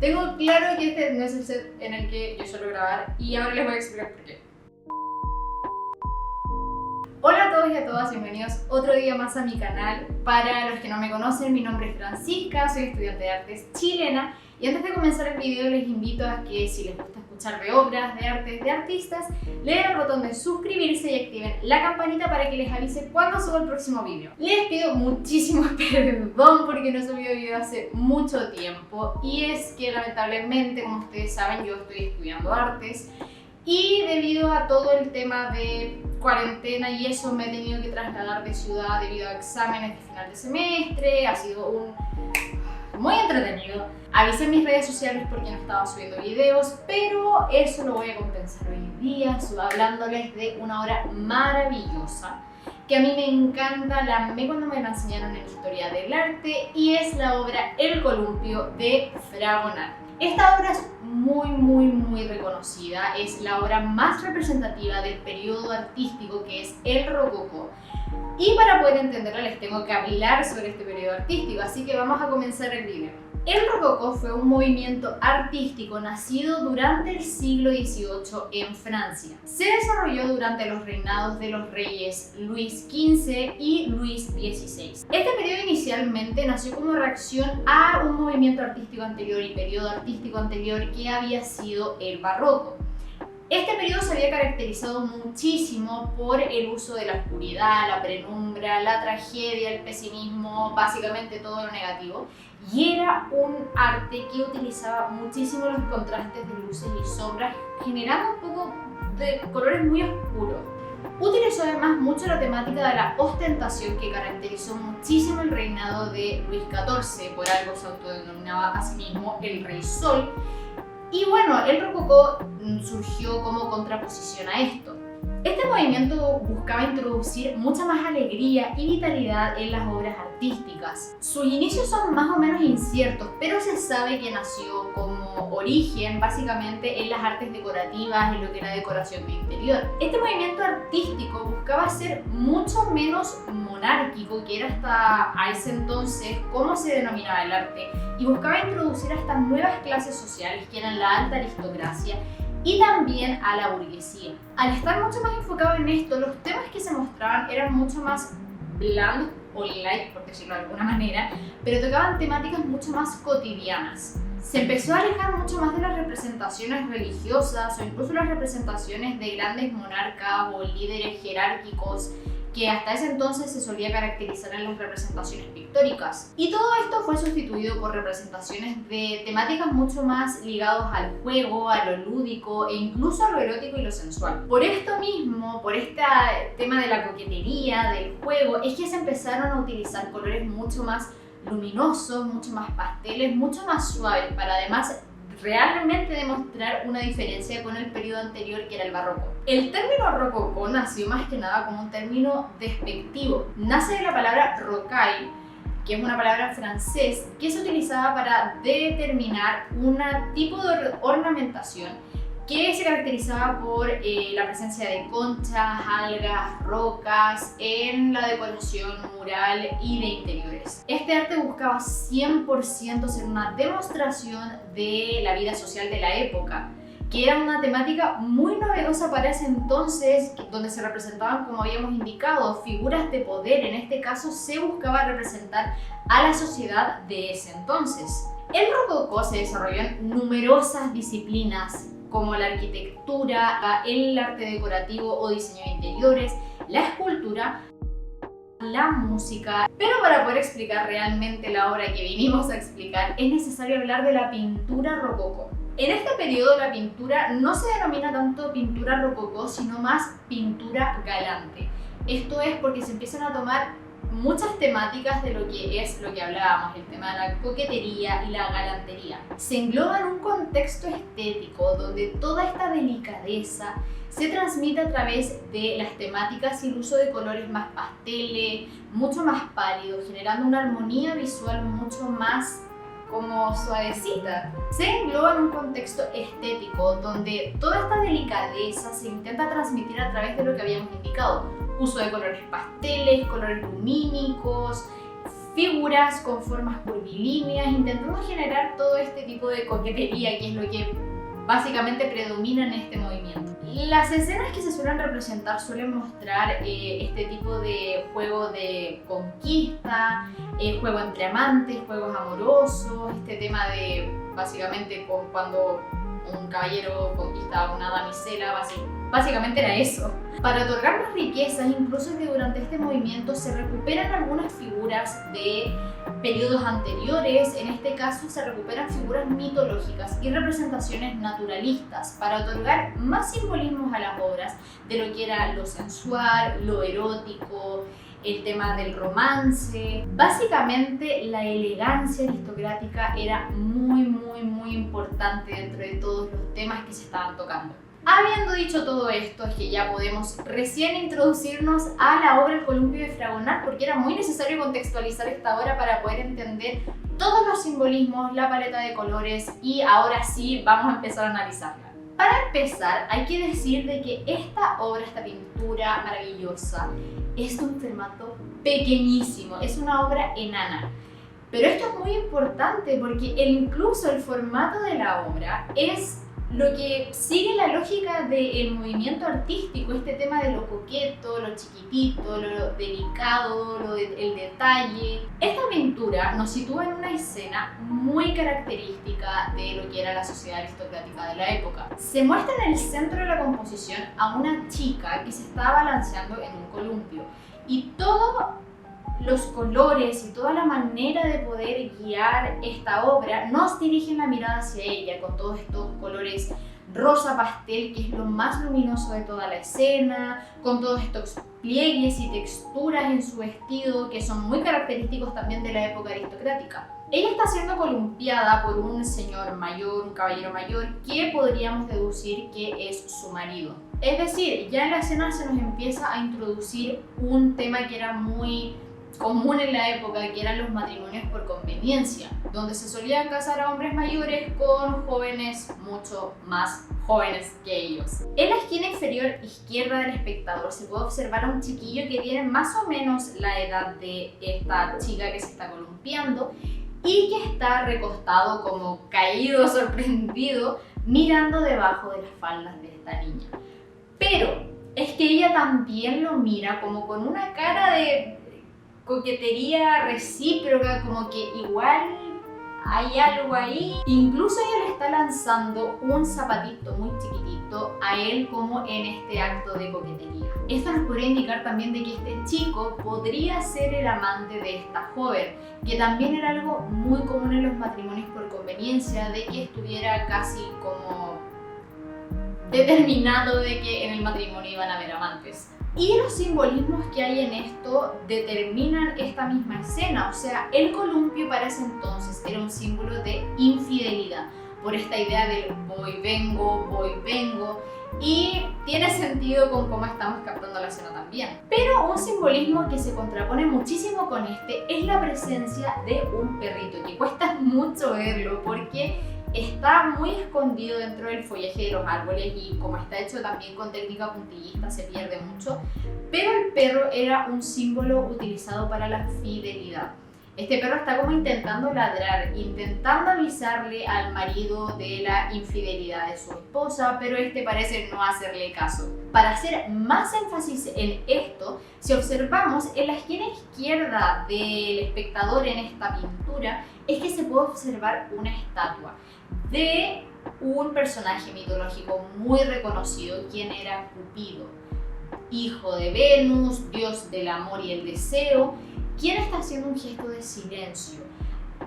Tengo claro que este no es el set en el que yo suelo grabar y ahora les voy a explicar por qué. Hola a todos y a todas, bienvenidos otro día más a mi canal. Para los que no me conocen, mi nombre es Francisca, soy estudiante de artes chilena y antes de comenzar el video les invito a que si les gusta escuchar de obras, de artes, de artistas, le den al botón de suscribirse y activen la campanita para que les avise cuando suba el próximo video. Les pido muchísimo perdón porque no he subido video hace mucho tiempo y es que lamentablemente, como ustedes saben, yo estoy estudiando artes y debido a todo el tema de cuarentena y eso me he tenido que trasladar de ciudad debido a exámenes de final de semestre. Ha sido muy entretenido. Avisé en mis redes sociales porque no estaba subiendo videos, pero eso lo voy a compensar hoy día hablándoles de una obra maravillosa que a mí me encanta, la amé cuando me la enseñaron en Historia del Arte y es la obra El Columpio de Fragonard. Esta obra es muy reconocida, es la obra más representativa del periodo artístico que es el Rococó. Y para poder entenderla les tengo que hablar sobre este periodo artístico, así que vamos a comenzar el video. El Rococó fue un movimiento artístico nacido durante el siglo XVIII en Francia. Se desarrolló durante los reinados de los reyes Luis XV y Luis XVI. Este periodo inicialmente nació como reacción a un movimiento artístico anterior y periodo artístico anterior que había sido el barroco. Este periodo se había caracterizado muchísimo por el uso de la oscuridad, la penumbra, la tragedia, el pesimismo, básicamente todo lo negativo. Y era un arte que utilizaba muchísimo los contrastes de luces y sombras, generando un poco de colores muy oscuros. Utilizó además mucho la temática de la ostentación que caracterizó muchísimo el reinado de Luis XIV, por algo se autodenominaba a sí mismo el Rey Sol. Y bueno, el Rococó surgió como contraposición a esto. Este movimiento buscaba introducir mucha más alegría y vitalidad en las obras artísticas. Sus inicios son más o menos inciertos, pero se sabe que nació como origen básicamente en las artes decorativas, en lo que era decoración de interior. Este movimiento artístico buscaba ser mucho menos monárquico, que era hasta a ese entonces cómo se denominaba el arte, y buscaba introducir a estas nuevas clases sociales que eran la alta aristocracia y también a la burguesía. Al estar mucho más enfocado en esto, los temas que se mostraban eran mucho más blandos o light, por decirlo de alguna manera, pero tocaban temáticas mucho más cotidianas. Se empezó a alejar mucho más de las representaciones religiosas o incluso las representaciones de grandes monarcas o líderes jerárquicos que hasta ese entonces se solía caracterizar en las representaciones pictóricas. Y todo esto fue sustituido por representaciones de temáticas mucho más ligadas al juego, a lo lúdico e incluso a lo erótico y lo sensual. Por esto mismo, por este tema de la coquetería, del juego, es que se empezaron a utilizar colores mucho más luminosos, mucho más pasteles, mucho más suaves, para además realmente demostrar una diferencia con el periodo anterior que era el barroco. El término rococó nació más que nada como un término despectivo. Nace de la palabra rocaille, que es una palabra francés que se utilizaba para determinar un tipo de ornamentación que se caracterizaba por la presencia de conchas, algas, rocas en la decoración mural y de interiores. Este arte buscaba 100% ser una demostración de la vida social de la época, que era una temática muy novedosa para ese entonces, donde se representaban, como habíamos indicado, figuras de poder. En este caso se buscaba representar a la sociedad de ese entonces. El rococó se desarrolló en numerosas disciplinas, como la arquitectura, el arte decorativo o diseño de interiores, la escultura, la música. Pero para poder explicar realmente la obra que vinimos a explicar, es necesario hablar de la pintura rococó. En este periodo la pintura no se denomina tanto pintura rococó, sino más pintura galante. Esto es porque se empiezan a tomar muchas temáticas de lo que hablábamos, el tema de la coquetería y la galantería. Se engloba en un contexto estético donde toda esta delicadeza se transmite a través de las temáticas y el uso de colores más pasteles, mucho más pálidos, generando una armonía visual mucho más como suavecita. Se engloba en un contexto estético donde toda esta delicadeza se intenta transmitir a través de lo que habíamos indicado: uso de colores pasteles, colores lumínicos, figuras con formas curvilíneas, intentando generar todo este tipo de coquetería que es lo que básicamente predomina en este movimiento. Las escenas que se suelen representar suelen mostrar este tipo de juego de conquista, juego entre amantes, juegos amorosos, este tema de básicamente cuando un caballero conquista a una damisela, básicamente era eso. Para otorgar más riquezas, incluso que durante este movimiento se recuperan algunas figuras de periodos anteriores, en este caso se recuperan figuras mitológicas y representaciones naturalistas para otorgar más simbolismos a las obras de lo que era lo sensual, lo erótico, el tema del romance. Básicamente la elegancia aristocrática era muy importante dentro de todos los temas que se estaban tocando. Habiendo dicho todo esto, es que ya podemos recién introducirnos a la obra El Columpio de Fragonard, porque era muy necesario contextualizar esta obra para poder entender todos los simbolismos, la paleta de colores, y ahora sí vamos a empezar a analizarla. Para empezar, hay que decir de que esta obra, esta pintura maravillosa, es de un formato pequeñísimo, es una obra enana. Pero esto es muy importante porque incluso el formato de la obra es lo que sigue la lógica del movimiento artístico, este tema de lo coqueto, lo chiquitito, lo delicado, el detalle. Esta pintura nos sitúa en una escena muy característica de lo que era la sociedad aristocrática de la época. Se muestra en el centro de la composición a una chica que se está balanceando en un columpio, y todos los colores y toda la manera de poder guiar esta obra nos dirigen la mirada hacia ella, con todos estos colores rosa pastel, que es lo más luminoso de toda la escena, con todos estos pliegues y texturas en su vestido que son muy característicos también de la época aristocrática. Ella está siendo columpiada por un señor mayor, un caballero mayor, que podríamos deducir que es su marido. Es decir, ya en la escena se nos empieza a introducir un tema que era muy común en la época, que eran los matrimonios por conveniencia, donde se solían casar a hombres mayores con jóvenes mucho más jóvenes que ellos. En la esquina inferior izquierda del espectador se puede observar a un chiquillo que tiene más o menos la edad de esta chica que se está columpiando y que está recostado como caído, sorprendido, mirando debajo de las faldas de esta niña. Pero es que ella también lo mira como con una cara de coquetería recíproca, como que igual hay algo ahí. Incluso ella le está lanzando un zapatito muy chiquitito a él como en este acto de coquetería. Esto nos podría indicar también de que este chico podría ser el amante de esta joven, que también era algo muy común en los matrimonios por conveniencia, de que estuviera casi como determinado de que en el matrimonio iban a haber amantes. Y los simbolismos que hay en esto determinan esta misma escena, o sea, el columpio para ese entonces era un símbolo de infidelidad, por esta idea del voy, vengo, y tiene sentido con cómo estamos captando la escena también. Pero un simbolismo que se contrapone muchísimo con este es la presencia de un perrito, que cuesta mucho verlo porque está muy escondido dentro del follaje de los árboles y como está hecho también con técnica puntillista se pierde mucho, pero el perro era un símbolo utilizado para la fidelidad. Este perro está como intentando ladrar, intentando avisarle al marido de la infidelidad de su esposa, pero este parece no hacerle caso. Para hacer más énfasis en esto, si observamos en la esquina izquierda del espectador en esta pintura, es que se puede observar una estatua de un personaje mitológico muy reconocido, quien era Cupido, hijo de Venus, dios del amor y el deseo, quien está haciendo un gesto de silencio,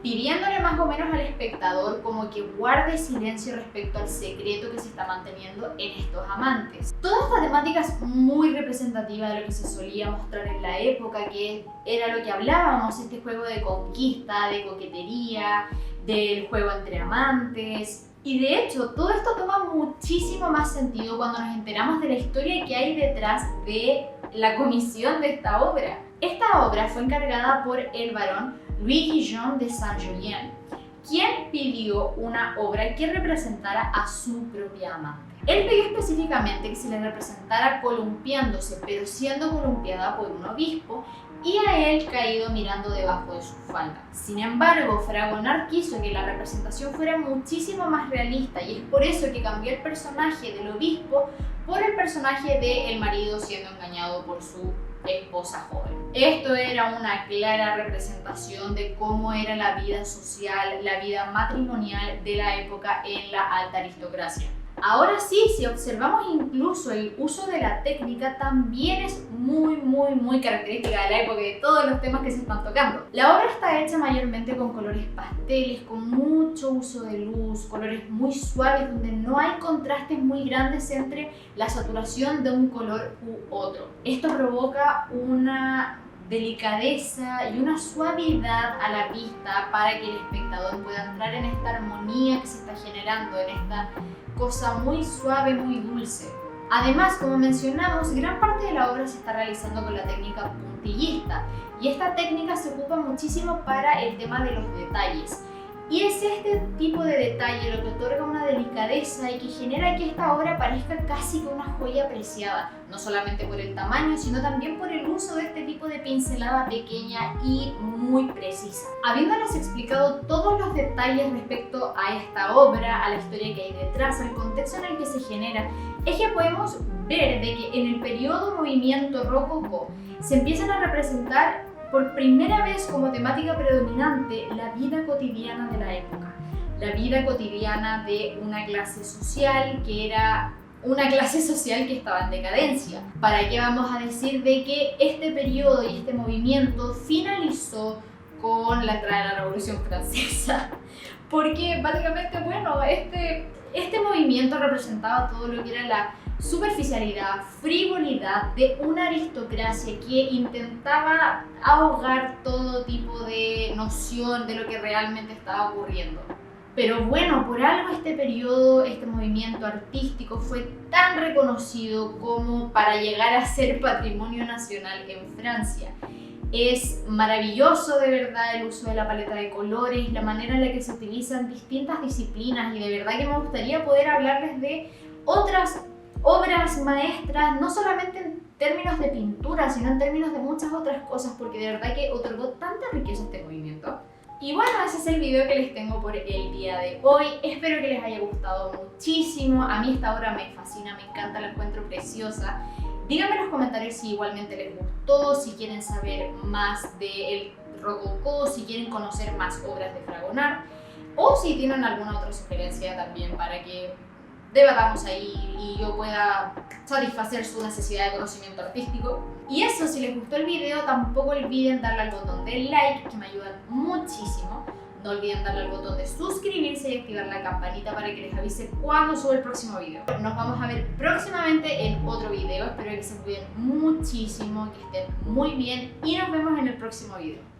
pidiéndole más o menos al espectador como que guarde silencio respecto al secreto que se está manteniendo en estos amantes. Toda esta temática es muy representativa de lo que se solía mostrar en la época, que era lo que hablábamos, este juego de conquista, de coquetería, del juego entre amantes. Y de hecho, todo esto toma muchísimo más sentido cuando nos enteramos de la historia que hay detrás de la comisión de esta obra. Esta obra fue encargada por el barón Louis Guillaume de Saint-Julien, quien pidió una obra que representara a su propia amante. Él pidió específicamente que se le representara columpiándose, pero siendo columpiada por un obispo, y a él caído mirando debajo de su falda. Sin embargo, Fragonard quiso que la representación fuera muchísimo más realista y es por eso que cambió el personaje del obispo por el personaje del marido siendo engañado por su esposa joven. Esto era una clara representación de cómo era la vida social, la vida matrimonial de la época en la alta aristocracia. Ahora sí, si observamos incluso el uso de la técnica, también es muy característica de la época y de todos los temas que se están tocando. La obra está hecha mayormente con colores pasteles, con mucho uso de luz, colores muy suaves donde no hay contrastes muy grandes entre la saturación de un color u otro. Esto provoca una delicadeza y una suavidad a la vista para que el espectador pueda entrar en esta armonía que se está generando, en esta cosa muy suave, muy dulce. Además, como mencionamos, gran parte de la obra se está realizando con la técnica puntillista y esta técnica se ocupa muchísimo para el tema de los detalles. Y es este tipo de detalle lo que otorga una delicadeza y que genera que esta obra parezca casi que una joya apreciada, no solamente por el tamaño, sino también por el uso de este tipo de pincelada pequeña y muy precisa. Habiéndoles explicado todos los detalles respecto a esta obra, a la historia que hay detrás, al contexto en el que se genera, es que podemos ver de que en el periodo movimiento rococó se empiezan a representar por primera vez como temática predominante la vida cotidiana de la época, la vida cotidiana de una clase social que era una clase social que estaba en decadencia. ¿Para qué vamos a decir de que este periodo y este movimiento finalizó con la entrada de la Revolución Francesa? Porque básicamente, bueno, este movimiento representaba todo lo que era la superficialidad, frivolidad de una aristocracia que intentaba ahogar todo tipo de noción de lo que realmente estaba ocurriendo. Pero bueno, por algo este periodo, este movimiento artístico fue tan reconocido como para llegar a ser patrimonio nacional en Francia. Es maravilloso de verdad el uso de la paleta de colores, la manera en la que se utilizan distintas disciplinas y de verdad que me gustaría poder hablarles de otras obras maestras, no solamente en términos de pintura, sino en términos de muchas otras cosas, porque de verdad que otorgó tanta riqueza a este movimiento. Y bueno, ese es el video que les tengo por el día de hoy. Espero que les haya gustado muchísimo. A mí esta obra me fascina, me encanta, la encuentro preciosa. Díganme en los comentarios si igualmente les gustó, si quieren saber más del rococó, si quieren conocer más obras de Fragonard, o si tienen alguna otra sugerencia también para que debatamos ahí y yo pueda satisfacer su necesidad de conocimiento artístico. Y eso, si les gustó el video, tampoco olviden darle al botón de like, que me ayudan muchísimo. No olviden darle al botón de suscribirse y activar la campanita para que les avise cuando suba el próximo video. Nos vamos a ver próximamente en otro video. Espero que se cuiden muchísimo, que estén muy bien y nos vemos en el próximo video.